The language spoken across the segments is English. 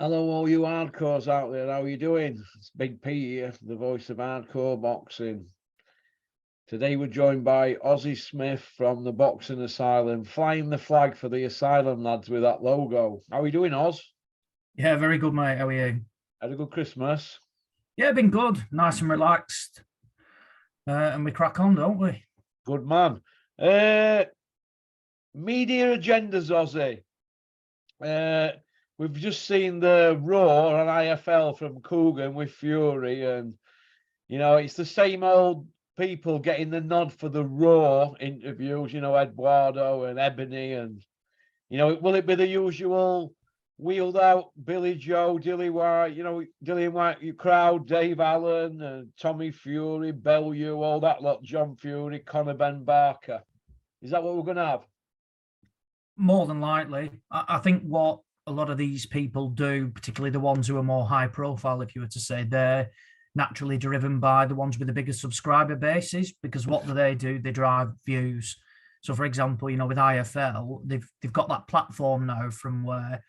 Hello, all you hardcores out there. How are you doing? It's Big P here, the voice of hardcore boxing. Today we're joined by Ozzy Smith from the Boxing Asylum, flying the flag for the Asylum lads with that logo. How are you doing, Oz? Yeah, very good, mate. How are you? Had a good Christmas? Yeah, been good. Nice and relaxed. And we crack on, don't we? Good man. Media agendas, Ozzy. We've just seen the Raw on IFL from Coogan with Fury, and it's the same old people getting the nod for the Raw interviews. Eduardo and Ebony, and will it be the usual wheeled out Billy Joe, Dilly White, Dillian White crowd, Dave Allen, and Tommy Fury, Bellew, all that lot, John Fury, Conor Ben Barker? Is that what we're going to have? More than likely. I think what a lot of these people do, particularly the ones who are more high profile, if you were to say, they're naturally driven by the ones with the biggest subscriber bases, because what do? They drive views. So, for example, with IFL, they've got that platform now from where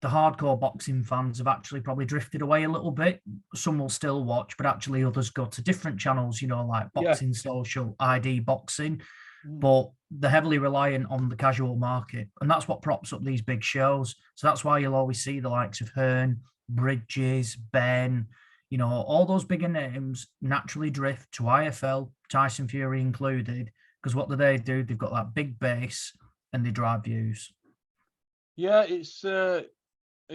the hardcore boxing fans have actually probably drifted away a little bit. Some will still watch, but actually others go to different channels, like Boxing Social, ID Boxing. But they're heavily reliant on the casual market. And that's what props up these big shows. So that's why you'll always see the likes of Hearn, Bridges, Ben, all those bigger names naturally drift to IFL, Tyson Fury included, because what do? They've got that big base and they drive views. Yeah, it's a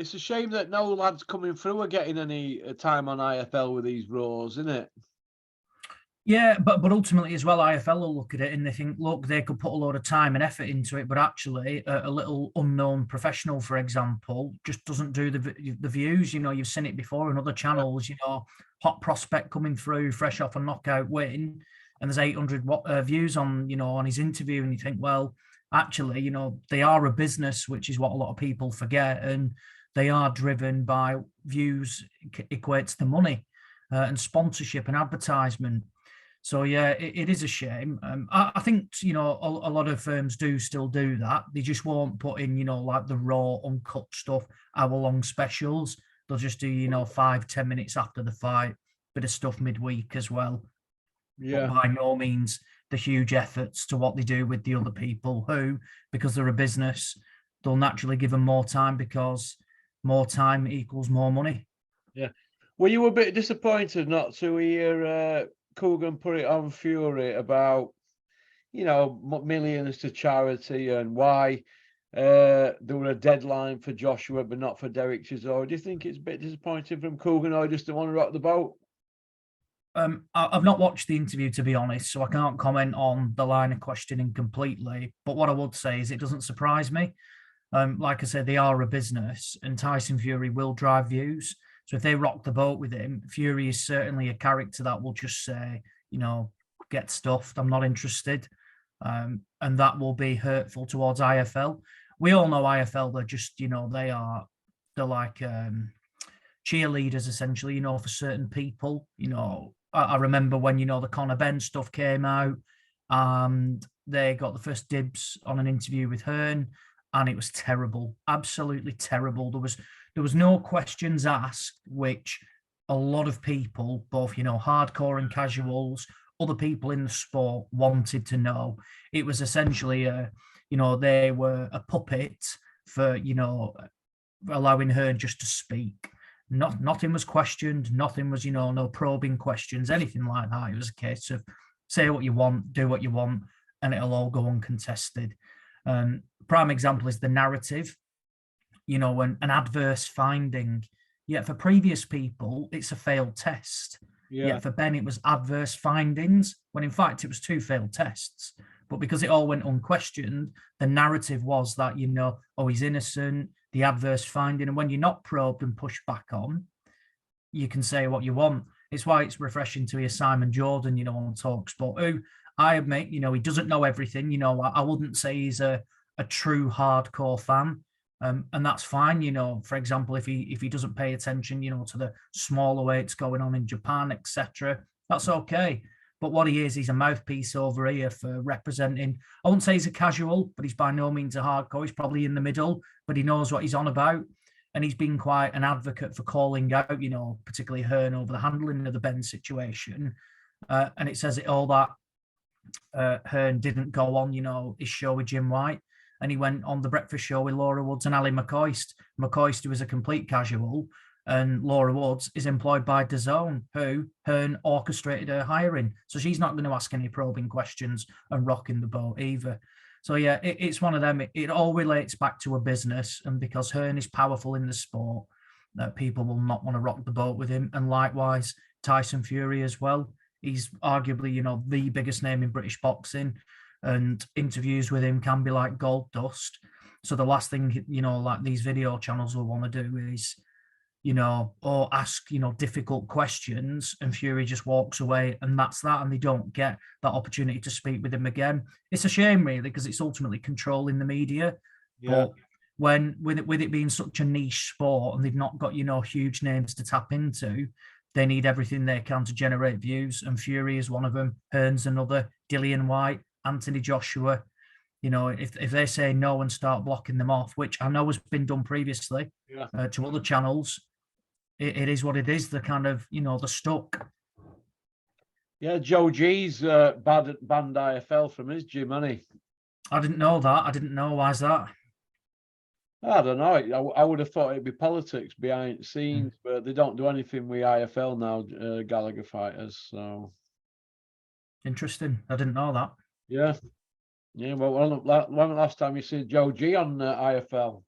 shame that no lads coming through are getting any time on IFL with these Raws, isn't it? Yeah, but ultimately as well, IFL will look at it and they think, look, they could put a lot of time and effort into it, but actually a little unknown professional, for example, just doesn't do the views. You've seen it before in other channels. Hot prospect coming through, fresh off a knockout win, and there's 800 views on his interview, and you think, well, actually, they are a business, which is what a lot of people forget, and they are driven by views equates to money and sponsorship and advertisement. So yeah, it is a shame. I think a lot of firms do still do that. They just won't put in like the raw uncut stuff, hour-long specials. They'll just do 5-10 minutes after the fight, bit of stuff midweek as well. Yeah. But by no means the huge efforts to what they do with the other people who, because they're a business, they'll naturally give them more time because more time equals more money. Yeah. Were you a bit disappointed not to hear Coogan put it on Fury about, millions to charity and why there were a deadline for Joshua but not for Derek Chisora? Do you think it's a bit disappointing from Coogan, or just don't want to rock the boat? I've not watched the interview, to be honest, so I can't comment on the line of questioning completely. But what I would say is it doesn't surprise me. Like I said, they are a business, and Tyson Fury will drive views. So if they rock the boat with him, Fury is certainly a character that will just say, get stuffed, I'm not interested. And that will be hurtful towards IFL. We all know IFL, they're just, they're like cheerleaders, essentially, for certain people. I remember when, the Conor Ben stuff came out and they got the first dibs on an interview with Hearn, and it was terrible, absolutely terrible. There was no questions asked, which a lot of people, both, hardcore and casuals, other people in the sport wanted to know. It was essentially, they were a puppet for, allowing her just to speak. Nothing was questioned. Nothing was, no probing questions, anything like that. It was a case of say what you want, do what you want, and it'll all go uncontested. Prime example is the narrative. When an adverse finding, yet for previous people, it's a failed test. Yeah. Yet for Ben, it was adverse findings, when in fact it was 2 failed tests. But because it all went unquestioned, the narrative was that, he's innocent, the adverse finding. And when you're not probed and pushed back on, you can say what you want. It's why it's refreshing to hear Simon Jordan, on TalkSport, who I admit, he doesn't know everything. I wouldn't say he's a true hardcore fan. And that's fine, for example, if he doesn't pay attention, to the smaller weights going on in Japan, etc., that's okay. But what he is, he's a mouthpiece over here for representing, I wouldn't say he's a casual, but he's by no means a hardcore. He's probably in the middle, but he knows what he's on about. and he's been quite an advocate for calling out, you know, particularly Hearn over the handling of the Ben situation. And it says it all that Hearn didn't go on, you know, his show with Jim White, and he went on the breakfast show with Laura Woods and Ali McCoist. McCoist, who was a complete casual, and Laura Woods is employed by DAZN, who Hearn orchestrated her hiring. So she's not going to ask any probing questions and rocking the boat either. So yeah, it's one of them. It all relates back to a business, and because Hearn is powerful in the sport, that people will not want to rock the boat with him. And likewise, Tyson Fury as well. He's arguably, you know, the biggest name in British boxing, and interviews with him can be like gold dust. So the last thing, you know, like these video channels will want to do is, you know, or ask, you know, difficult questions, and Fury just walks away, and that's that, and they don't get that opportunity to speak with him again. It's a shame, really, because it's ultimately controlling the media. Yeah. But when with it being such a niche sport, and they've not got, you know, huge names to tap into, they need everything they can to generate views, and Fury is one of them. Hearn's another. Dillian White, Anthony Joshua. You know, if they say no and start blocking them off, which I know has been done previously to other channels, it is what it is. The kind of, you know, the stuck. Yeah, Joe G's banned IFL from his gym, hasn't he? I didn't know that. I didn't know. Why's that? I don't know. I would have thought it'd be politics behind the scenes, but they don't do anything with IFL now, Gallagher fighters. So interesting. I didn't know that. Yeah. Well, when last time you see Joe G on IFL?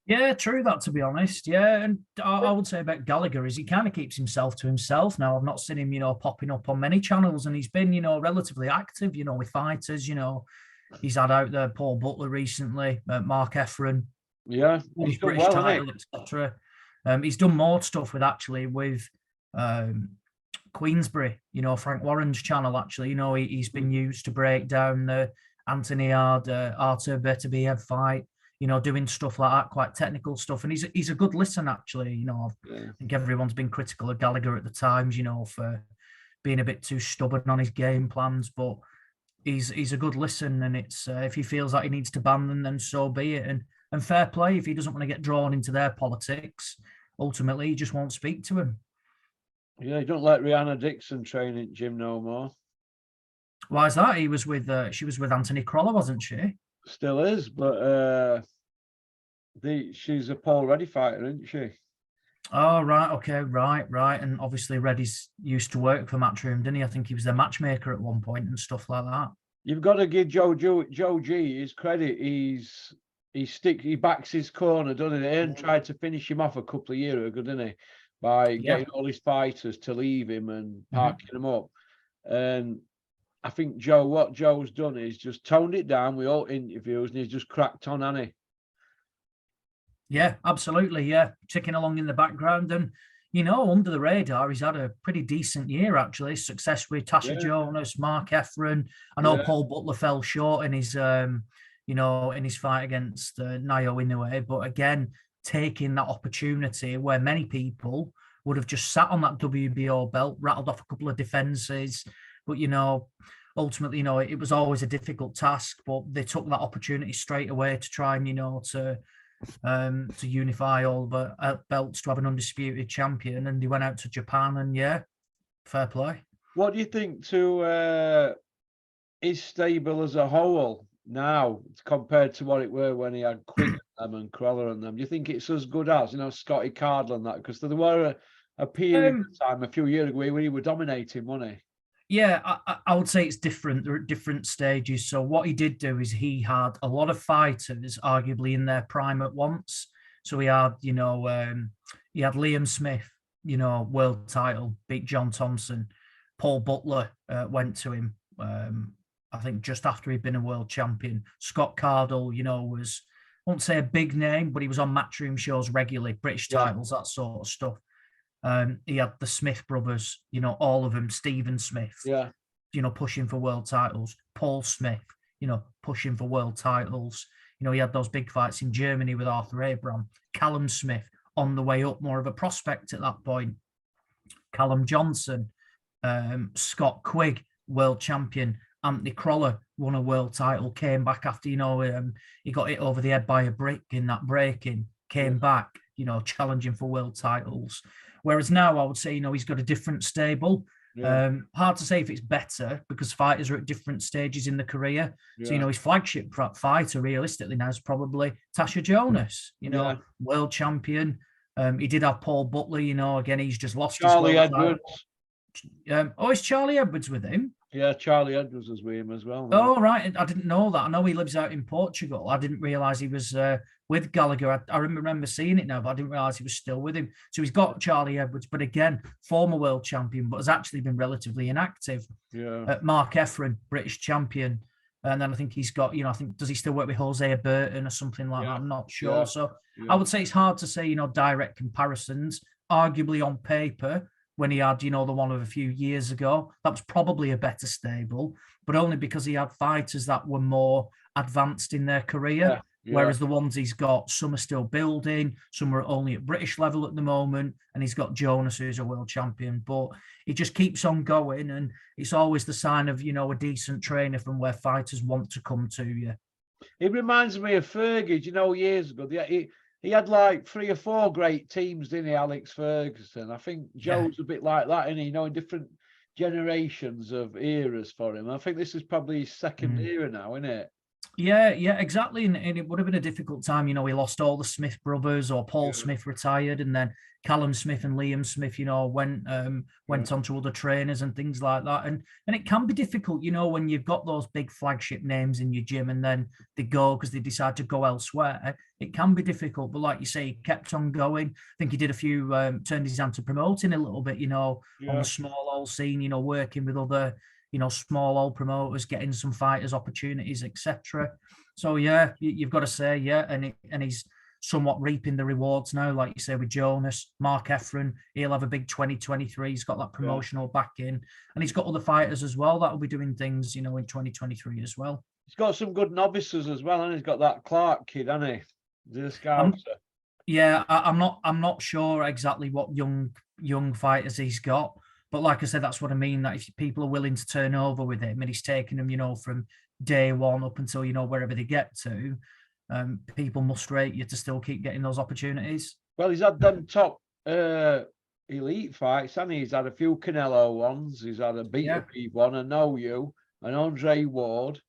Yeah, true that, to be honest. Yeah, and I would say about Gallagher is he kind of keeps himself to himself now. I've not seen him, you know, popping up on many channels, and he's been, you know, relatively active, you know, with fighters. You know, he's had out there Paul Butler recently, Mark Efron. Yeah, His British title, etc. He's done more stuff with Queensbury, you know, Frank Warren's channel, actually. You know, he's been used to break down the Anthony Artur Beterbiev fight, you know, doing stuff like that, quite technical stuff. And he's a good listen, actually. You know, I think everyone's been critical of Gallagher at the times, you know, for being a bit too stubborn on his game plans, but he's a good listen, and it's if he feels like he needs to ban them, then so be it. And fair play, if he doesn't want to get drawn into their politics, ultimately he just won't speak to him. Yeah, you don't let Rihanna Dixon train at gym no more. Why is that? She was with Anthony Crolla, wasn't she? Still is, but she's a Paul Reddy fighter, isn't she? Oh, right, okay, right. And obviously Reddy's used to work for Matchroom, didn't he? I think he was their matchmaker at one point and stuff like that. You've got to give Joe G his credit. He backs his corner, doesn't he? And tried to finish him off a couple of years ago, didn't he? By getting all his fighters to leave him and parking them up. And I think what Joe's done is just toned it down with all interviews, and he's just cracked on, hasn't he? Yeah, absolutely. Yeah, ticking along in the background, and you know, under the radar, he's had a pretty decent year actually. Success with Tasha Jonas, Mark Efron. I know Paul Butler fell short in his, you know, in his fight against Nayo Inoue, but again, taking that opportunity where many people would have just sat on that WBO belt, rattled off a couple of defenses, but you know, ultimately, you know, it was always a difficult task, but they took that opportunity straight away to try and, you know, to unify all the belts to have an undisputed champion, and they went out to Japan, and fair play. What do you think to his stable as a whole now compared to what it were when he had Quinn and Crolla and them? Do you think it's as good as, you know, Scotty Cardle and that? Because there were a period of time a few years ago where he were dominating, wasn't he? Yeah, I would say it's different. They're at different stages. So what he did do is he had a lot of fighters arguably in their prime at once. So he had, you know, he had Liam Smith, you know, world title, beat John Thompson. Paul Butler went to him, I think just after he'd been a world champion. Scott Cardle, you know, was, I won't say a big name, but he was on Matchroom shows regularly, British titles, that sort of stuff. He had the Smith brothers, you know, all of them, Stephen Smith, you know, pushing for world titles. Paul Smith, you know, pushing for world titles. You know, he had those big fights in Germany with Arthur Abraham. Callum Smith on the way up, more of a prospect at that point. Callum Johnson, Scott Quigg, world champion. Anthony Crolla won a world title, came back after, you know, he got hit over the head by a brick in that break-in, came back, challenging for world titles. Whereas now I would say, he's got a different stable. Yeah. Hard to say if it's better because fighters are at different stages in the career. Yeah. So, his flagship fighter realistically now is probably Tasha Jonas, Yeah. world champion. He did have Paul Butler, again, he's just lost Charlie his world Edwards. Is Charlie Edwards with him? Yeah, Charlie Edwards is with him as well. Oh, right. I didn't know that. I know he lives out in Portugal. I didn't realise he was with Gallagher. I remember seeing it now, but I didn't realise he was still with him. So he's got Charlie Edwards, but again, former world champion, but has actually been relatively inactive. Yeah. Mark Efron, British champion. And then I think he's got, does he still work with Jose Burton or something like that? I'm not sure. Yeah. So I would say it's hard to say, direct comparisons. Arguably on paper, when he had, the one of a few years ago, that was probably a better stable, but only because he had fighters that were more advanced in their career. Yeah. Whereas the ones he's got, some are still building, some are only at British level at the moment, and he's got Jonas, who's a world champion. But he just keeps on going, and it's always the sign of, a decent trainer from where fighters want to come to you. It reminds me of Fergie, years ago. He had like 3 or 4 great teams, didn't he, Alex Ferguson? I think Joe's a bit like that, isn't he? In different generations of eras for him. I think this is probably his second era now, isn't it? Yeah, exactly. And it would have been a difficult time. He lost all the Smith brothers, or Paul Smith retired, and then Callum Smith and Liam Smith, went on to other trainers and things like that. And it can be difficult, when you've got those big flagship names in your gym and then they go because they decide to go elsewhere. It can be difficult. But like you say, he kept on going. I think he did a few, turned his hand to promoting a little bit, on the small old scene, working with other small old promoters, getting some fighters opportunities, etc. So you've got to say, and he's somewhat reaping the rewards now, like you say, with Jonas, Mark Efron. He'll have a big 2023. He's got that promotional backing, and he's got other fighters as well that'll be doing things, in 2023 as well. He's got some good novices as well, and he's got that Clark kid, hasn't he? The Scouser. I'm not sure exactly what young fighters he's got. But like I said, that's what I mean, that if people are willing to turn over with him and he's taking them, from day one up until, wherever they get to, people must rate you to still keep getting those opportunities. Well, he's had them top elite fights, hasn't he? He's had a few Canelo ones. He's had a Beat one, a Know You, an Andre Ward.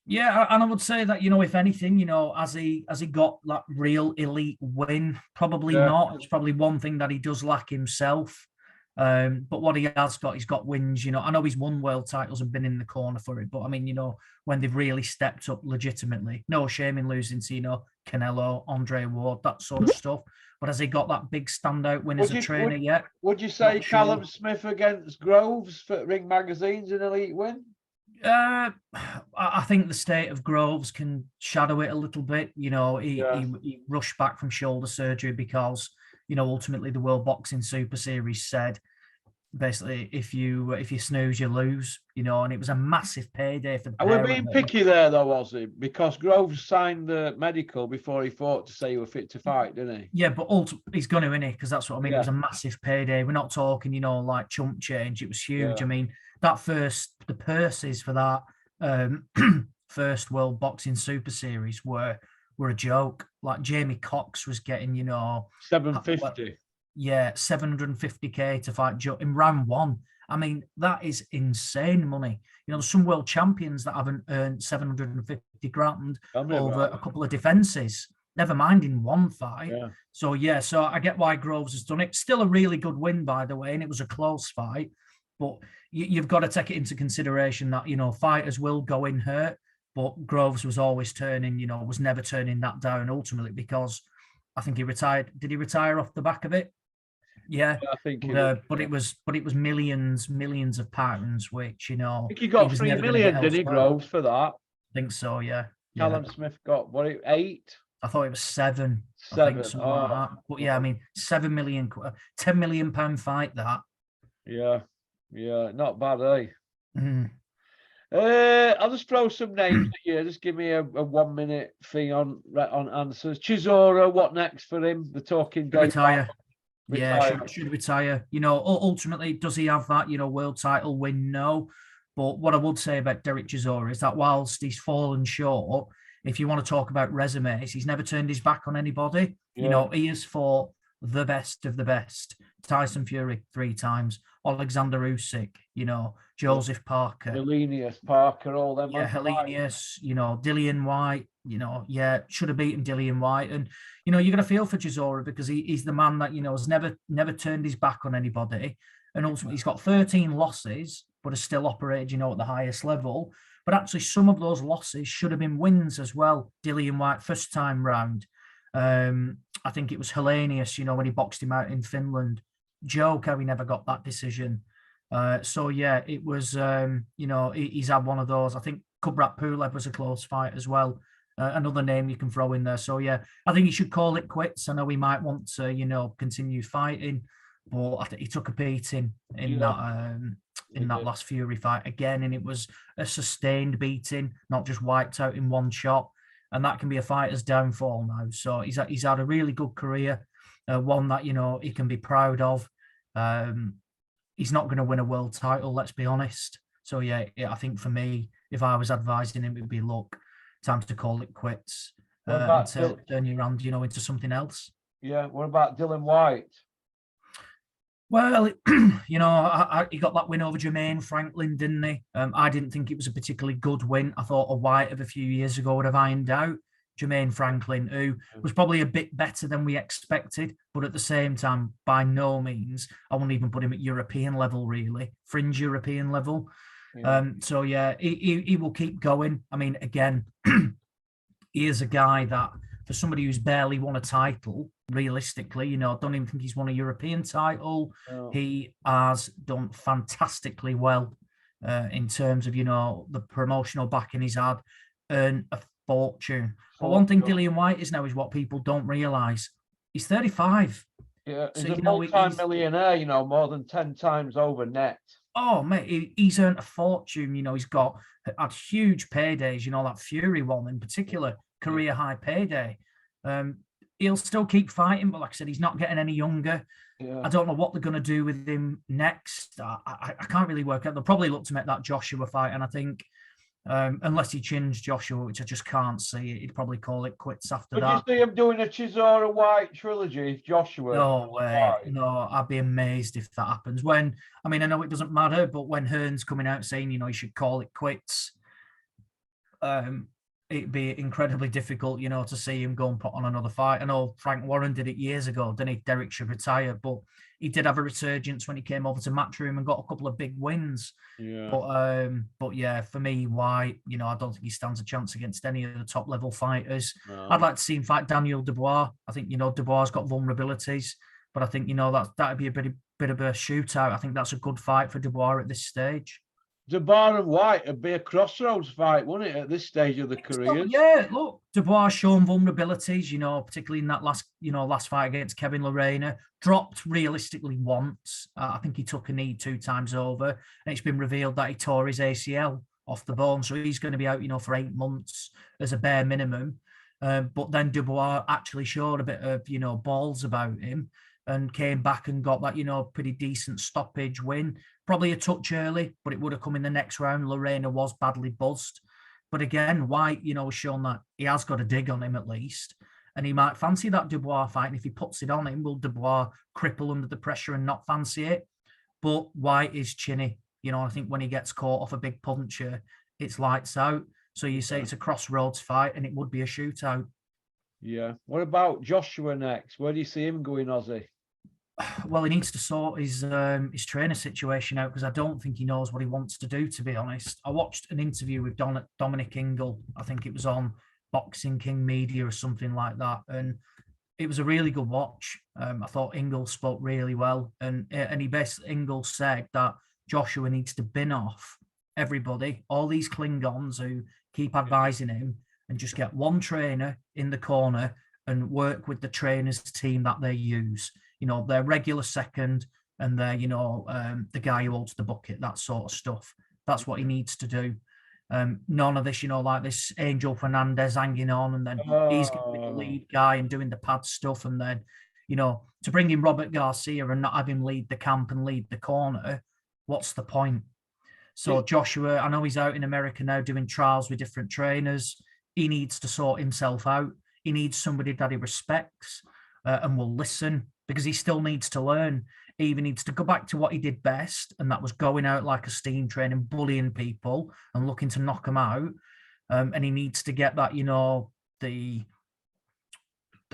Yeah, and I would say that, if anything, has he got that real elite win? Probably not. It's probably one thing that he does lack himself. But what he has got, he's got wins. I know he's won world titles and been in the corner for it, but I mean, when they've really stepped up legitimately, no shame in losing to, Canelo, Andre Ward, that sort of stuff. But has he got that big standout win as a trainer yet? Would you say Callum Smith against Groves for Ring Magazine's an elite win? I think the state of Groves can shadow it a little bit. He rushed back from shoulder surgery because, ultimately the World Boxing Super Series said, basically, if you snooze, you lose, and it was a massive payday for the pair. We're being picky there, though, was it? Because Groves signed the medical before he fought to say he was fit to fight, didn't he? Yeah, but he's going to, innit? Because that's what I mean. It was a massive payday. We're not talking, like chump change. It was huge. I mean, the purses for that first World Boxing Super Series were a joke. Like Jamie Cox was getting, $750. Yeah, $750K to fight in round one. I mean, that is insane money. There's some world champions that haven't earned 750 grand over a couple of defenses, never mind in one fight. Yeah. So I get why Groves has done it. Still a really good win, by the way, and it was a close fight. But you've got to take it into consideration that, fighters will go in hurt, but Groves was always turning, was never turning that down ultimately because I think he retired. Did he retire off the back of it? Yeah, I think. But it was millions of pounds, which I think he got 3 million, did he, Groves, for that? I think so. Yeah. Callum Smith got 8. I thought it was 7. I think something like that. But yeah, I mean, 7 million, £10 million fight that. Yeah, not bad, eh? Mm. I'll just throw some names at you. Just give me a 1 minute thing on answers. Chisora, what next for him? The talking retire. Yeah, should retire. Ultimately, does he have that, world title win? No. But what I would say about Derek Chisora is that whilst he's fallen short, if you want to talk about resumes, he's never turned his back on anybody. Yeah. You know, he has fought the best of the best. Tyson Fury 3 times, Alexander Usyk, you know, Joseph Parker. Helenius, Parker, all them. Yeah, Helenius, you know, Dillian White, you know, yeah, should have beaten Dillian White. And, you know, you're going to feel for Chisora because he's the man that, you know, has never turned his back on anybody. And ultimately, he's got 13 losses, but has still operated, you know, at the highest level. But actually, some of those losses should have been wins as well. Dillian White, first time round. I think it was Helenius, you know, when he boxed him out in Finland. Joe, how he never got that decision. So yeah, it was, you know, he's had one of those. I think Kubrat Pulev was a close fight as well. Another name you can throw in there. So yeah, I think he should call it quits. I know he might want to, you know, continue fighting, but I think he took a beating in that last Fury fight again, and it was a sustained beating, not just wiped out in one shot. And that can be a fighter's downfall now. So he's had a really good career, one that, you know, he can be proud of. He's not going to win a world title, let's be honest. So yeah, I think for me, if I was advising him, it would be, look, time to call it quits and to turn you around, you know, into something else. Yeah. What about Dillian White? Well, you know, he got that win over Jermaine Franklin, didn't he? I didn't think it was a particularly good win. I thought a White of a few years ago would have ironed out Jermaine Franklin, who was probably a bit better than we expected, but at the same time, by no means, I wouldn't even put him at European level, really, fringe European level. Yeah. So yeah, he will keep going. I mean, again, he is a guy that, for somebody who's barely won a title, realistically, you know, I don't even think he's won a European title. Oh. He has done fantastically well in terms of, you know, the promotional backing he's had, earned a fortune. But one thing Dillian White is now is what people don't realise. He's 35. Yeah, he's a multi-millionaire, you know, more than 10 times over net. Oh, mate, he's earned a fortune. You know, he's had huge paydays, you know, that Fury one in particular, career high payday. He'll still keep fighting, but like I said, he's not getting any younger. Yeah. I don't know what they're going to do with him next. I can't really work out. They'll probably look to make that Joshua fight, and I think unless he chins Joshua, which I just can't see, he'd probably call it quits after that. Would you see him doing a Chisora White trilogy if Joshua? No way. No, I'd be amazed if that happens. When, I mean, I know it doesn't matter, but when Hearn's coming out saying, you know, he should call it quits, it'd be incredibly difficult, you know, to see him go and put on another fight. I know Frank Warren did it years ago, didn't he? Derek should retire, but he did have a resurgence when he came over to Matchroom and got a couple of big wins. Yeah. But yeah, for me, White, you know, I don't think he stands a chance against any of the top level fighters. No. I'd like to see him fight Daniel Dubois. I think, you know, Dubois got vulnerabilities, but I think, you know, that'd be a bit of a shootout. I think that's a good fight for Dubois at this stage. Dubois and White would be a crossroads fight, wouldn't it, at this stage of the career? Yeah, look, Dubois shown vulnerabilities, you know, particularly in that last fight against Kevin Lorena. Dropped realistically once. I think he took a knee 2 times over, and it's been revealed that he tore his ACL off the bone, so he's going to be out, you know, for 8 months as a bare minimum. But then Dubois actually showed a bit of, you know, balls about him and came back and got that, you know, pretty decent stoppage win. Probably a touch early, but it would have come in the next round. Lorena was badly buzzed. But again, White, you know, has shown that he has got a dig on him at least. And he might fancy that Dubois fight. And if he puts it on him, will Dubois cripple under the pressure and not fancy it? But White is chinny. You know, I think when he gets caught off a big puncher, it's lights out. So you say it's a crossroads fight and it would be a shootout. Yeah. What about Joshua next? Where do you see him going, Ozzy? Well, he needs to sort his trainer situation out because I don't think he knows what he wants to do, to be honest. I watched an interview with Dominic Ingle. I think it was on Boxing King Media or something like that. And it was a really good watch. I thought Ingle spoke really well. And Ingle said that Joshua needs to bin off everybody, all these Klingons who keep advising him, and just get one trainer in the corner and work with the trainer's team that they use. You know, their regular second and their, you know, the guy who holds the bucket, that sort of stuff. That's what he needs to do. None of this, you know, like this Angel Fernandez hanging on and then he's going to be the lead guy and doing the pad stuff. And then, you know, to bring in Robert Garcia and not have him lead the camp and lead the corner, what's the point? So Joshua, I know he's out in America now doing trials with different trainers. he needs to sort himself out. He needs somebody that he respects and will listen, because he still needs to learn. He even needs to go back to what he did best, and that was going out like a steam train and bullying people and looking to knock them out. And he needs to get that,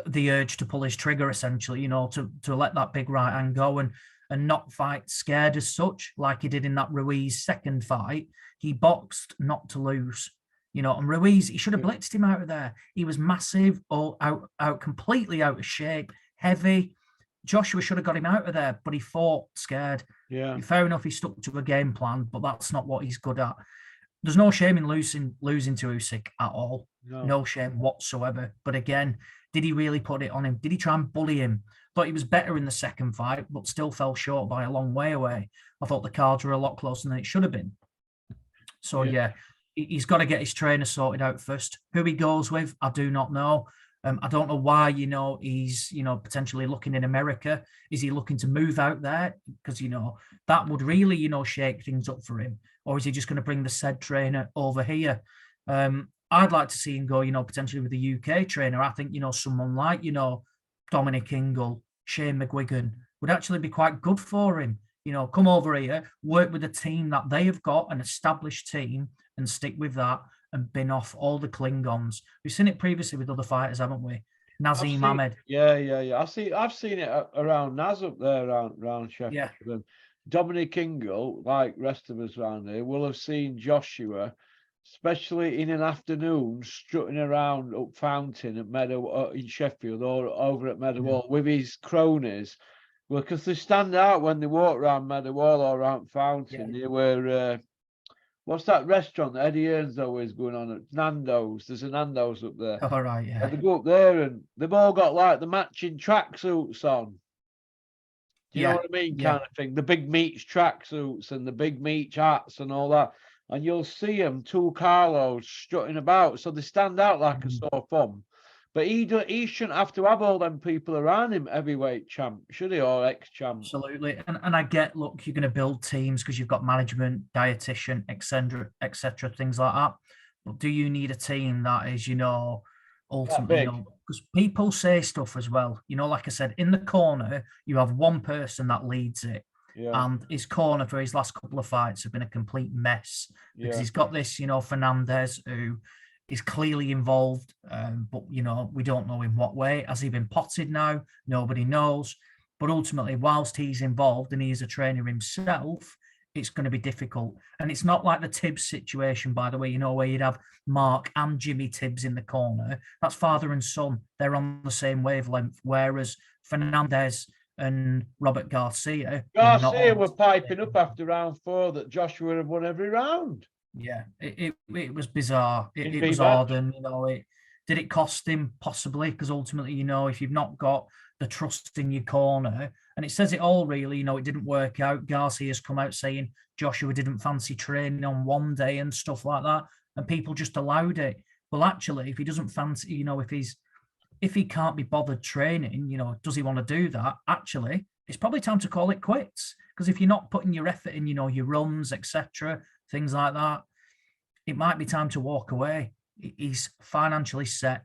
the urge to pull his trigger, essentially, to let that big right hand go and not fight scared as such, like he did in that Ruiz second fight. He boxed not to lose, and Ruiz, he should have blitzed him out of there. He was massive, all out completely out of shape, heavy. Joshua should have got him out of there, but he fought scared. Yeah. Fair enough, he stuck to a game plan, but that's not what he's good at. There's no shame in losing to Usyk at all. No shame whatsoever. But again, did he really put it on him? Did he try and bully him? Thought he was better in the second fight, but still fell short by a long way away. I thought the cards were a lot closer than it should have been. So yeah, he's got to get his trainer sorted out first. Who he goes with, I do not know. I don't know why, he's, potentially looking in America. Is he looking to move out there? Because, that would really, shake things up for him. Or is he just going to bring the said trainer over here? I'd like to see him go, potentially with a UK trainer. I think, someone like, Dominic Ingle, Shane McGuigan would actually be quite good for him. Come over here, work with a team that they have got, an established team, and stick with that and bin off all the Klingons. We've seen it previously with other fighters, haven't we? Nazim Ahmed. Yeah. I've seen it around Naz up there, around Sheffield. Yeah. And Dominic Ingle, like rest of us around here, will have seen Joshua, especially in an afternoon, strutting around up Fountain at Meadow in Sheffield or over at Meadowhall with his cronies. Well, because they stand out when they walk around Meadowhall or around Fountain. They were what's that restaurant that Eddie Earn's always going on at? Nando's. There's a Nando's up there. All right, yeah. And they go up there and they've all got like the matching tracksuits on. Do you know what I mean? Kind of thing. The big meats tracksuits and the big meat hats and all that. And you'll see them, two Carlos, strutting about. So they stand out like a sore thumb. But he shouldn't have to have all them people around him, heavyweight champ, should he, or ex-champ? Absolutely. And I get, look, you're going to build teams because you've got management, dietitian, etc., things like that. But do you need a team that is, ultimately, because people say stuff as well. Like I said, in the corner, you have one person that leads it. Yeah. And his corner for his last couple of fights have been a complete mess because he's got this, Fernandez, who is clearly involved, but, we don't know in what way. Has he been potted now? Nobody knows. But ultimately, whilst he's involved and he is a trainer himself, it's going to be difficult. And it's not like the Tibbs situation, by the way, where you'd have Mark and Jimmy Tibbs in the corner. That's father and son. They're on the same wavelength, whereas Fernandez and Robert Garcia were piping up after round 4 that Joshua had won every round. Yeah, it was bizarre. It was odd, and did it cost him? Possibly, because ultimately, if you've not got the trust in your corner, and it says it all really, it didn't work out. Garcia's come out saying Joshua didn't fancy training on one day and stuff like that, and people just allowed it. Well, actually, if he doesn't fancy, if he can't be bothered training, does he want to do that? Actually, it's probably time to call it quits, because if you're not putting your effort in, your runs, etc., things like that, it might be time to walk away. He's financially set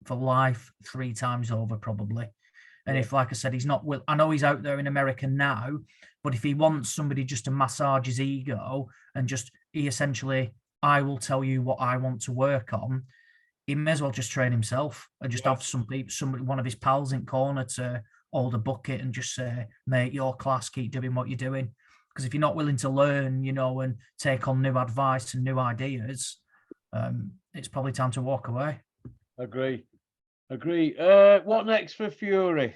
for life 3 times over, probably. And if, like I said, he's not I know he's out there in America now, but if he wants somebody just to massage his ego and he essentially, I will tell you what I want to work on, he may as well just train himself and just have one of his pals in corner to hold a bucket and just say, mate, your class, keep doing what you're doing. Because if you're not willing to learn, and take on new advice and new ideas, it's probably time to walk away. Agree. What next for Fury?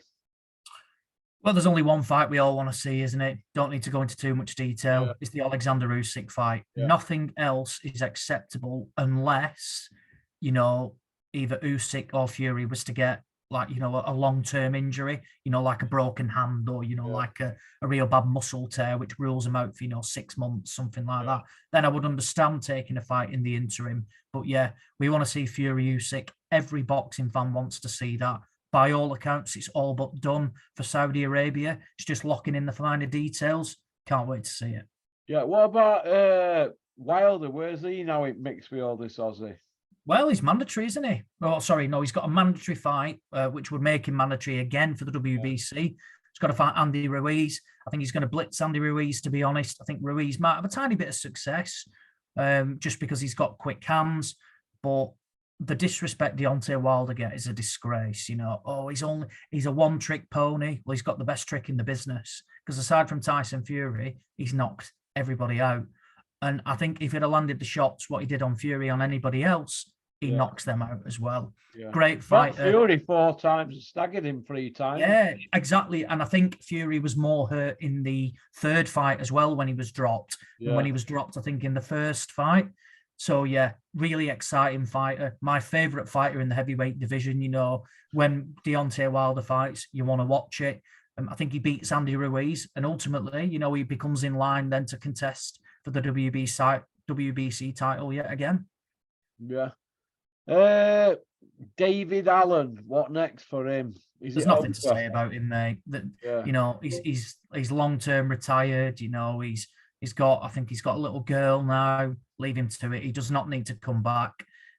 Well, there's only one fight we all want to see, isn't it? Don't need to go into too much detail. Yeah. It's the Alexander Usyk fight. Yeah. Nothing else is acceptable unless, either Usyk or Fury was to get a long-term injury, like a broken hand or, like a real bad muscle tear, which rules him out for, 6 months, something like that. Then I would understand taking a fight in the interim. But yeah, we want to see Fury Usyk. Every boxing fan wants to see that. By all accounts, it's all but done for Saudi Arabia. It's just locking in the finer details. Can't wait to see it. Yeah, what about Wilder? Where's he now mixed with all this Aussie? Well, he's mandatory, isn't he? Oh, sorry, no, he's got a mandatory fight, which would make him mandatory again for the WBC. He's got to fight Andy Ruiz. I think he's going to blitz Andy Ruiz, to be honest. I think Ruiz might have a tiny bit of success just because he's got quick hands. But the disrespect Deontay Wilder gets is a disgrace. You know, oh, he's a one-trick pony. Well, he's got the best trick in the business because aside from Tyson Fury, he's knocked everybody out. And I think if he'd have landed the shots, what he did on Fury on anybody else, he knocks them out as well. Yeah. Great fighter. Fury 4 times and staggered him 3 times. Yeah, exactly. And I think Fury was more hurt in the third fight as well when he was dropped than when he was dropped, I think, in the first fight. So, yeah, really exciting fighter. My favourite fighter in the heavyweight division. You know, when Deontay Wilder fights, you want to watch it. I think he beats Andy Ruiz. And ultimately, you know, he becomes in line then to contest for the WBC title yet again. Yeah. David Allen, what next for him? There's nothing to say about him, mate. That you know, he's long-term retired. You know, I think he's got a little girl now. Leave him to it. He does not need to come back.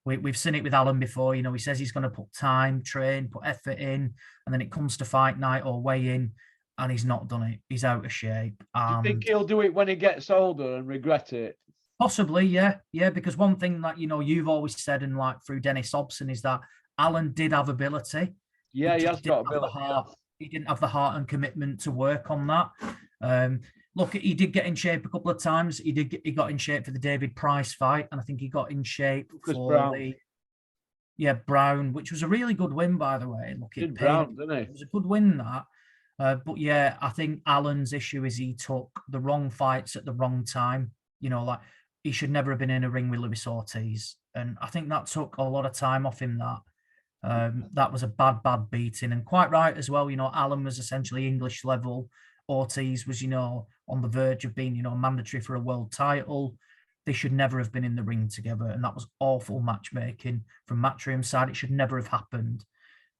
We've seen it with Allen before. You know, he says he's going to put time, train, put effort in, and then it comes to fight night or weigh in, and he's not done it. He's out of shape. Do you think he'll do it when he gets older and regret it? Possibly, yeah. Because one thing that, you know, you've always said, and like through Dennis Hobson, is that Allen did have ability. Yeah, he has got ability. He didn't have the heart and commitment to work on that. Look, he did get in shape a couple of times. He got in shape for the David Price fight, and I think he got in shape for Brown. Brown, which was a really good win, by the way. Look, Brown, didn't he? It was a good win, that. But yeah, I think Allen's issue is he took the wrong fights at the wrong time. You know, like he should never have been in a ring with Luis Ortiz, and I think that took a lot of time off him. That was a bad beating, and quite right as well. You know, Allen was essentially English level. Ortiz was, you know, on the verge of being, you know, mandatory for a world title. They should never have been in the ring together, and that was awful matchmaking from Matchroom's side. It should never have happened.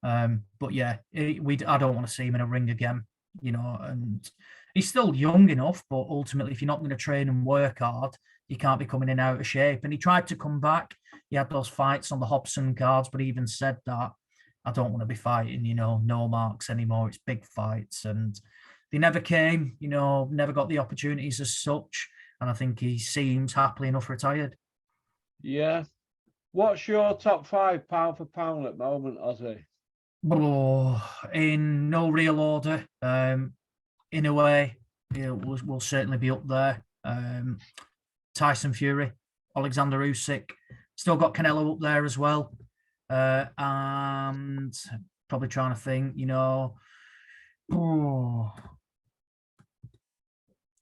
But yeah, I don't want to see him in a ring again, you know, and he's still young enough, but ultimately, if you're not going to train and work hard, you can't be coming in out of shape. And he tried to come back. He had those fights on the Hobson cards, but he even said that I don't want to be fighting, you know, no marks anymore. It's big fights. And they never came, you know, never got the opportunities as such. And I think he seems happily enough retired. Yeah. What's your top 5 pound for pound at the moment, Ozzy? Oh, in no real order. In a way, you know, will certainly be up there. Tyson Fury, Alexander Usyk, still got Canelo up there as well. And probably trying to think, you know,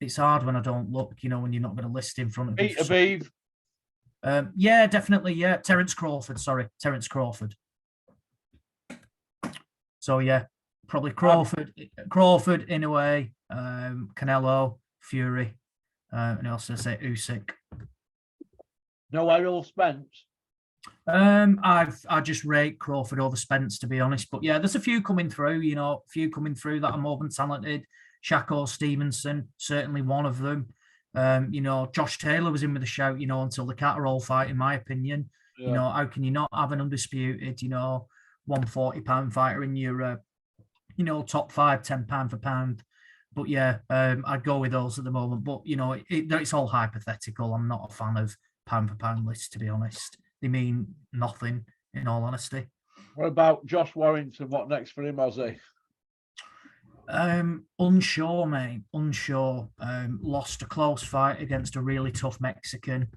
it's hard when I don't look, you know, when you're not going to list in front of me. Peter Beeve. Yeah, definitely. Yeah. Terence Crawford. So yeah, probably Crawford in a way, Canelo, Fury, and also say Usyk. No Errol Spence. I just rate Crawford over Spence, to be honest. But yeah, there's a few coming through, you know, that are more than talented. Shakur Stevenson, certainly one of them. You know, Josh Taylor was in with a shout, you know, until the Catterall fight, in my opinion. Yeah. You know, how can you not have an undisputed, you know, 140-pound fighter in your, you know, top 5, 10 pound for pound? But yeah, I'd go with those at the moment. But, you know, it's all hypothetical. I'm not a fan of pound for pound lists, to be honest. They mean nothing, in all honesty. What about Josh Warrington? What next for him, Ozzy? Unsure, mate. Unsure. Lost a close fight against a really tough Mexican.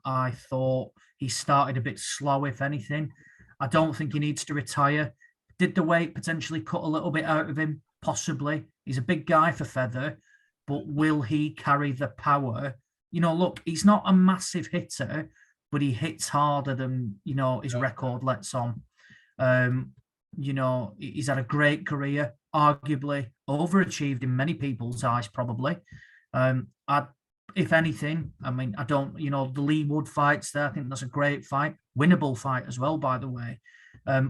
I thought he started a bit slow, if anything. I don't think he needs to retire. Did the weight potentially cut a little bit out of him? Possibly. He's a big guy for feather, but will he carry the power? You know, look, he's not a massive hitter, but he hits harder than, you know, his record lets on. You know, he's had a great career, arguably overachieved in many people's eyes, probably. If anything, I mean, I don't, you know, the Lee Wood fights there, I think that's a great fight, winnable fight as well, by the way.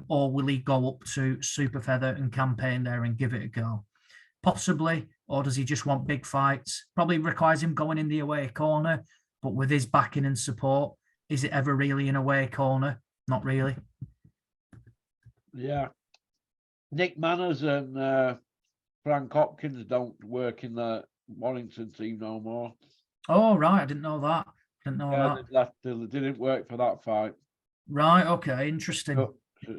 Or will he go up to super feather and campaign there and give it a go? Possibly. Or does he just want big fights? Probably requires him going in the away corner, but with his backing and support, is it ever really an away corner? not really. Yeah. Nick Manners and Frank Hopkins don't work in the Warrington team no more. Oh, right. I didn't know that. Didn't know Yeah, that. they left. They didn't work for that fight. Right. Okay. Interesting.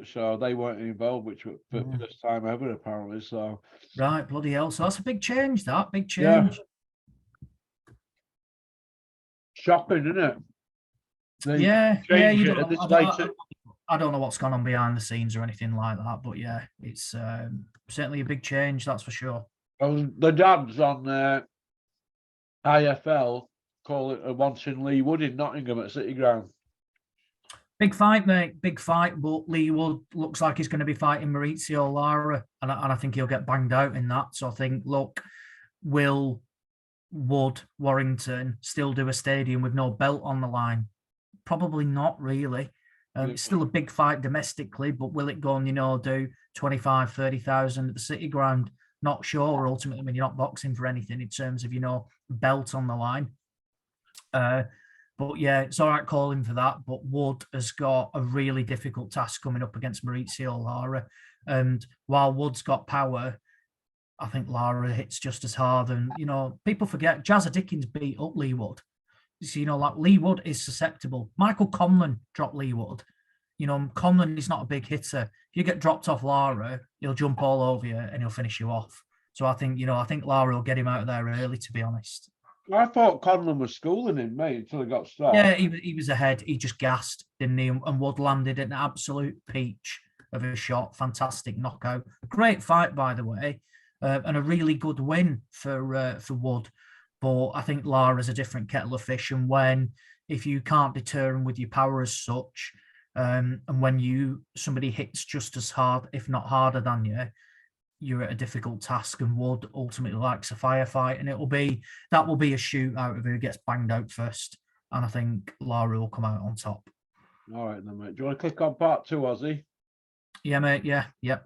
So they weren't involved, which was for the first time ever, apparently. So right, bloody hell. So that's a big change, that. Big yeah, change. shocking, isn't it? They Yeah. changed You it at don't, this late. I don't know what's gone on behind the scenes or anything like that, but yeah, it's certainly a big change, that's for sure. Well, the dads on IFL call it a wanting Lee Wood in Nottingham at City Ground. Big fight, mate. Big fight. But Lee Wood looks like he's going to be fighting Maurizio Lara, and I think he'll get banged out in that. So I think, look, will Wood, Warrington still do a stadium with no belt on the line? Probably not, really. It's still a big fight domestically, but will it go and, do 25, 30,000 at the City Ground? Not sure. Ultimately, when you're not boxing for anything in terms of, belt on the line. But yeah, it's all right calling for that. But Wood has got a really difficult task coming up against Maurizio Lara. And while Wood's got power, I think Lara hits just as hard. And, people forget Jazza Dickens beat up Lee Wood. So, like Lee Wood is susceptible. Michael Conlon dropped Lee Wood. Conlon is not a big hitter. If you get dropped off Lara, he'll jump all over you and he'll finish you off. So I think Lara will get him out of there early, to be honest. I thought Conlon was schooling him, mate, until he got stopped. Yeah, he was ahead. He just gassed, didn't he? And Wood landed an absolute peach of a shot. Fantastic knockout. Great fight, by the way, and a really good win for Wood. But I think Lara's a different kettle of fish. And if you can't deter him with your power as such, and when somebody hits just as hard, if not harder than you, you're at a difficult task. And Wood ultimately likes a firefight, and that will be a shootout of who gets banged out first. And I think Lara will come out on top. All right, then, mate. Do you want to click on part 2, Ozzy? Yeah, mate. Yeah, yep.